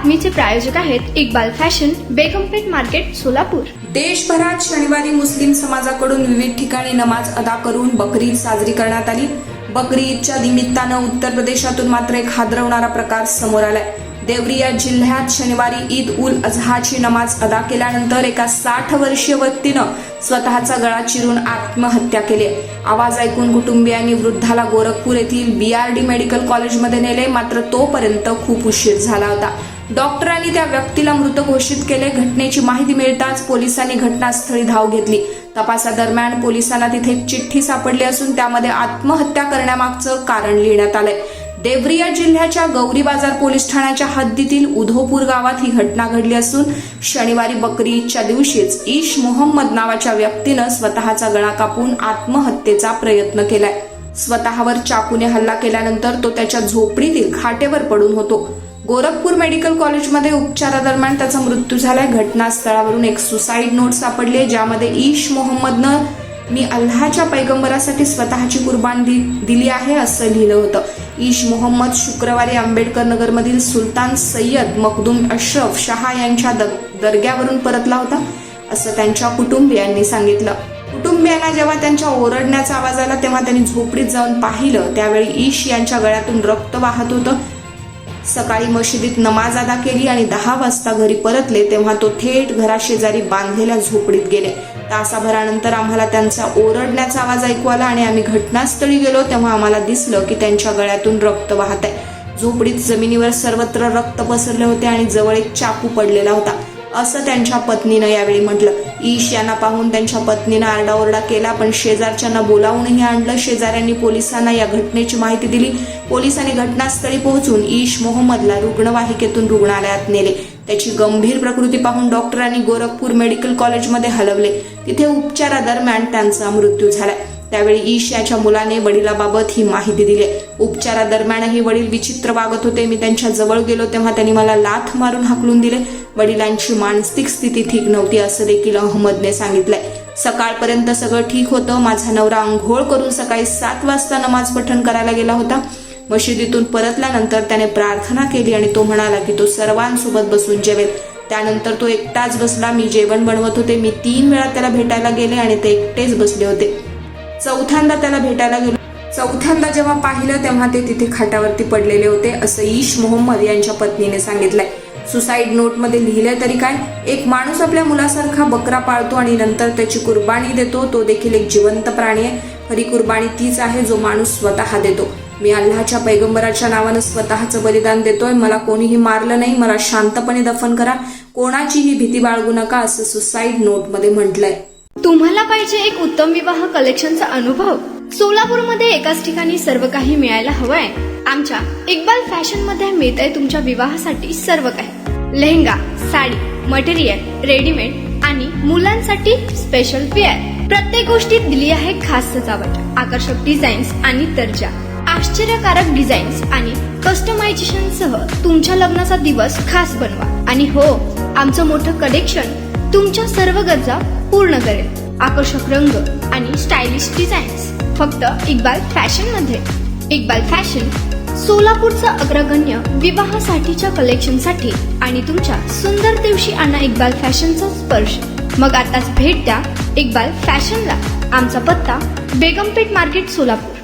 बातमीचे प्रायोजक आहेत Iqbal fashion, बेगमपेठ market, Solapur. देशभरात शनिवारी मुस्लिम समाजाकडून विविध ठिकाणी नमाज अदा करून बकरी ईद साजरी करण्यात आली। बकरी ईदच्या निमित्तानं उत्तर प्रदेशातून मात्र एक हादरवणारा प्रकार समोर आलाय। देवरिया जिल्ह्यात शनिवारी ईद उल अजहाची नमाज अदा केल्यानंतर एका 60 वर्षीय व्यक्तीनं स्वतःचा गळा चिरून आत्महत्या केली। आवाज ऐकून कुटुंबियांनी वृद्धाला गोरखपूर येथील BRD मेडिकल कॉलेजमध्ये नेले, मात्र तोपर्यंत खूप उशीर झाला होता। डॉक्टरांनी त्या व्यक्तीला मृत घोषित केले। घटनेची माहिती मिळताच पोलिसांनी घटनास्थळी धाव घेतली। तपासादरम्यान पोलिसांना तिथे एक चिठ्ठी सापडली असून त्यामध्ये आत्महत्या करण्यामागचं कारण लिहिण्यात आलंय। देवरिया जिल्ह्याच्या गौरी बाजार पोलीस ठाण्याच्या हद्दीतील उधोपूर गावात ही घटना घडली असून शनिवारी बकरी ईदच्या दिवशीच ईश मोहम्मद नावाच्या व्यक्तीनं स्वतःचा गळा कापून आत्महत्येचा प्रयत्न केलाय। स्वतःवर चाकूने हल्ला केल्यानंतर तो त्याच्या झोपडीतील खाटेवर पडून होतो। गोरखपूर मेडिकल कॉलेजमध्ये उपचारादरम्यान त्याचा मृत्यू झालाय। घटनास्थळावरून एक सुसाईड नोट सापडली आहे, ज्यामध्ये ईश मोहम्मदनं मी अल्लाहच्या पैगंबरासाठी स्वतःची कुर्बानी दिली आहे असं लिहिलं होतं। ईश मोहम्मद शुक्रवारी आंबेडकर नगरमधील सुलतान सय्यद मखदूम अशरफ शहा यांच्या दर्ग्यावरून परतला होता असं त्यांच्या कुटुंबियांनी सांगितलं। कुटुंबियांना जेव्हा त्यांच्या ओरडण्याचा आवाज आला तेव्हा त्यांनी झोपडीत जाऊन पाहिलं, त्यावेळी ईश यांच्या गळ्यातून रक्त वाहत होतं। सकाळी मशिदीत नमाज अदा केली आणि 10 वाजता घरी परतले तेव्हा तो थेट घराशेजारी बांधलेल्या झोपडीत गेले। तासाभरानंतर आम्हाला त्यांचा ओरडण्याचा आवाज ऐकू आला आणि आम्ही घटनास्थळी गेलो तेव्हा आम्हाला दिसलं की त्यांच्या गळ्यातून रक्त वाहत आहे। झोपडीत जमिनीवर सर्वत्र रक्त पसरले होते आणि जवळ एक चाकू पडलेला होता असं त्यांच्या पत्नीनं यावेळी म्हटलं। ईश यांना पाहून त्यांच्या पत्नीनं आरडाओरडा केला, पण शेजारच्यांना बोलावूनही आणलं। शेजाऱ्यांनी पोलिसांना या घटनेची माहिती दिली। पोलिसांनी घटनास्थळी पोहोचून ईश मोहम्मदला रुग्णवाहिकेतून रुग्णालयात नेले। त्याची गंभीर प्रकृती पाहून डॉक्टरांनी गोरखपूर मेडिकल कॉलेजमध्ये हलवले। तिथे उपचारादरम्यान त्यांचा मृत्यू झाला। त्यावेळी ईश याच्या मुलाने वडिलाबाबत ही माहिती दिली। उपचारादरम्यानही वडील विचित्र वागत होते। मी त्यांच्या जवळ गेलो तेव्हा त्यांनी मला लाथ मारून हाकलून दिले। वडिलांची मानसिक स्थिती ठीक नव्हती असं देखील अहमदने सांगितलंय। सकाळपर्यंत सगळं ठीक होतं। माझा नवरा अंघोळ करून सकाळी 7 वाजता नमाज पठण करायला गेला होता। मशिदीतून परतल्यानंतर त्याने प्रार्थना केली आणि तो म्हणाला की तो सर्वांसोबत बसून जेवेल। त्यानंतर तो एकटाच बसला। मी जेवण बनवत होते। मी 3 वेळा त्याला भेटायला गेले आणि ते एकटेच बसले होते। चौथ्यांदा त्याला भेटायला गेलो। चौथ्यांदा जेव्हा पाहिलं तेव्हा ते तिथे खाटावरती पडलेले होते असं ईश मोहम्मद यांच्या पत्नीने सांगितलंय। सुसाईड नोटमध्ये लिहिलंय तरी काय, एक माणूस आपल्या मुलासारखा बकरा पाळतो आणि नंतर त्याची कुर्बानी देतो। तो देखील एक जिवंत प्राणी आहे। खरी कुर्बानी तीच आहे जो माणूस स्वतः देतो। मी अल्लाहच्या पैगंबराच्या नावानं स्वतःचं बलिदान देतोय। मला कोणीही मारलं नाही। मला शांतपणे दफन करा। कोणाचीही भीती बाळगू नका असं सुसाईड नोटमध्ये म्हटलंय। तुम्हाला पाहिजे एक उत्तम विवाह कलेक्शनचा अनुभव? सोलापूरमध्ये एकाच ठिकाणी सर्व काही मिळायला हवंय? आमच्या इक्बाल फॅशन मध्ये मिळतंय तुमच्या विवाहासाठी सर्व काही। लेहंगा, साडी, मटेरियल, रेडीमेड आणि मुलांसाठी स्पेशल वेअर। प्रत्येक गोष्टीत दिली आहे खास सजावट, आकर्षक डिझाईन्स आणि दर्जा, आश्चर्यकारक डिझाईन्स आणि कस्टमायझेशन सह तुमच्या लग्नाचा दिवस खास बनवा। आणि हो, आमचं मोठं कलेक्शन तुमच्या सर्व गरजा पूर्ण करेल। आकर्षक रंग आणि स्टायलिश डिझाईन्स फक्त इक्बाल फॅशन मध्ये। इक्बाल फॅशन सोलापूरचं अग्रगण्य विवाहासाठीच्या कलेक्शनसाठी आणि तुमच्या सुंदर दिवशी आणा इक्बाल फॅशनचा स्पर्श। मग आताच भेट द्या इक्बाल फॅशनला। आमचा पत्ता बेगमपेठ मार्केट, सोलापूर।